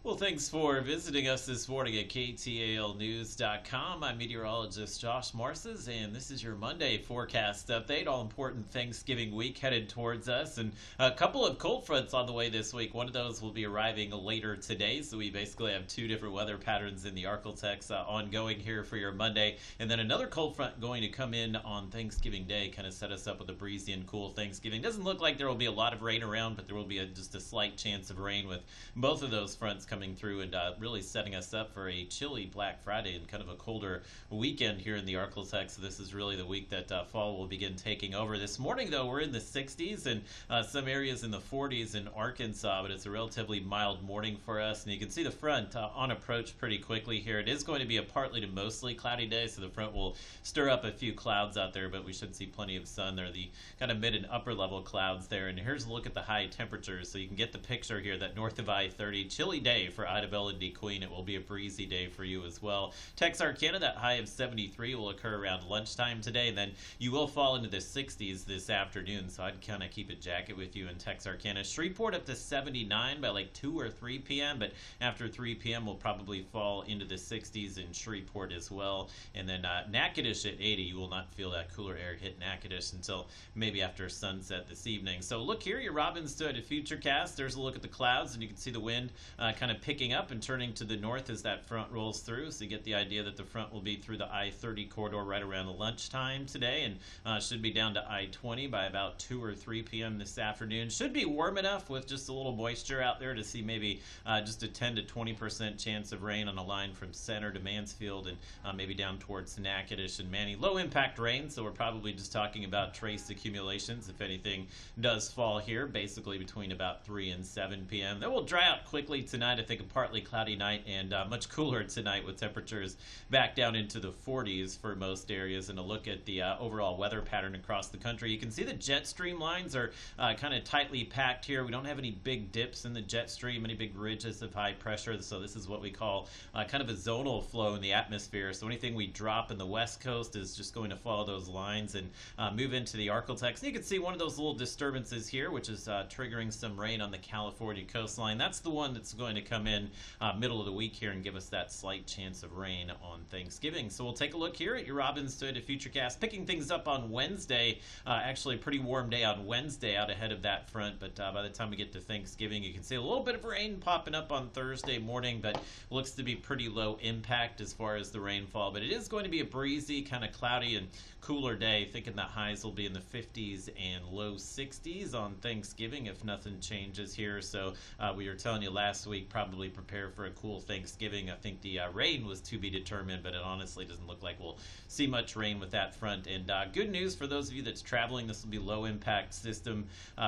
Well, thanks for visiting us this morning at KTALnews.com. I'm meteorologist Josh Morses, and this is your Monday forecast update. All important Thanksgiving week headed towards us, and a couple of cold fronts on the way this week. One of those will be arriving later today, so we basically have two different weather patterns in the Arctic ongoing here for your Monday, and then another cold front going to come in on Thanksgiving Day, kind of set us up with a breezy and cool Thanksgiving. Doesn't look like there will be a lot of rain around, but there will be just a slight chance of rain with both of those fronts coming through and really setting us up for a chilly Black Friday and kind of a colder weekend here in the Arctic. So this is really the week that fall will begin taking over. This morning, though, we're in the 60s and some areas in the 40s in Arkansas, but it's a relatively mild morning for us. And you can see the front on approach pretty quickly here. It is going to be a partly to mostly cloudy day, so the front will stir up a few clouds out there, but we should see plenty of sun. There are the kind of mid and upper level clouds there. And here's a look at the high temperatures, so you can get the picture here that north of I-30, chilly day for Idabel and DeQueen. It will be a breezy day for you as well. Texarkana, that high of 73 will occur around lunchtime today, and then you will fall into the 60s this afternoon, so I'd kind of keep a jacket with you in Texarkana. Shreveport up to 79 by like 2 or 3 p.m., but after 3 p.m. we'll probably fall into the 60s in Shreveport as well. And then Natchitoches at 80. You will not feel that cooler air hit Natchitoches until maybe after sunset this evening. So look here, your Robins to Futurecast. There's a look at the clouds, and you can see the wind kind of picking up and turning to the north as that front rolls through. So you get the idea that the front will be through the I-30 corridor right around the lunchtime today, and should be down to I-20 by about 2 or 3 p.m. this afternoon. Should be warm enough with just a little moisture out there to see maybe just a 10 to 20% chance of rain on a line from Center to Mansfield and maybe down towards Natchitoches and Manny. Low impact rain, so we're probably just talking about trace accumulations if anything does fall here, basically between about 3 and 7 p.m. That will dry out quickly tonight. I think a partly cloudy night and much cooler tonight with temperatures back down into the 40s for most areas. And a look at the overall weather pattern across the country. You can see the jet stream lines are kind of tightly packed here. We don't have any big dips in the jet stream, any big ridges of high pressure. So this is what we call kind of a zonal flow in the atmosphere. So anything we drop in the west coast is just going to follow those lines and move into the Arctic. And you can see one of those little disturbances here, which is triggering some rain on the California coastline. That's the one that's going to come in middle of the week here and give us that slight chance of rain on Thanksgiving. So we'll take a look here at your Robins to Futurecast, picking things up on Wednesday. Actually a pretty warm day on Wednesday out ahead of that front, but by the time we get to Thanksgiving, you can see a little bit of rain popping up on Thursday morning, but looks to be pretty low impact as far as the rainfall. But it is going to be a breezy, kind of cloudy and cooler day, thinking that highs will be in the 50s and low 60s on Thanksgiving if nothing changes here. So we were telling you last week, probably prepare for a cool Thanksgiving. I think the rain was to be determined, but it honestly doesn't look like we'll see much rain with that front. And good news for those of you that's traveling, this will be low impact system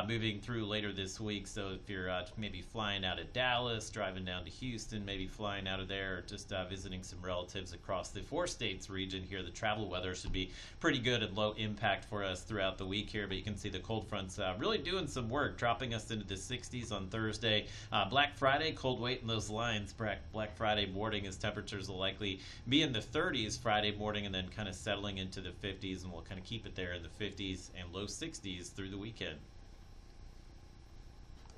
moving through later this week. So if you're maybe flying out of Dallas, driving down to Houston, maybe flying out of there, or just visiting some relatives across the 4 states region here, the travel weather should be pretty good and low impact for us throughout the week here. But you can see the cold fronts really doing some work, dropping us into the 60s on Thursday. Black Friday, cold wait in those lines. Black Friday morning, as temperatures will likely be in the 30s Friday morning, and then kind of settling into the 50s, and we'll kind of keep it there in the 50s and low 60s through the weekend.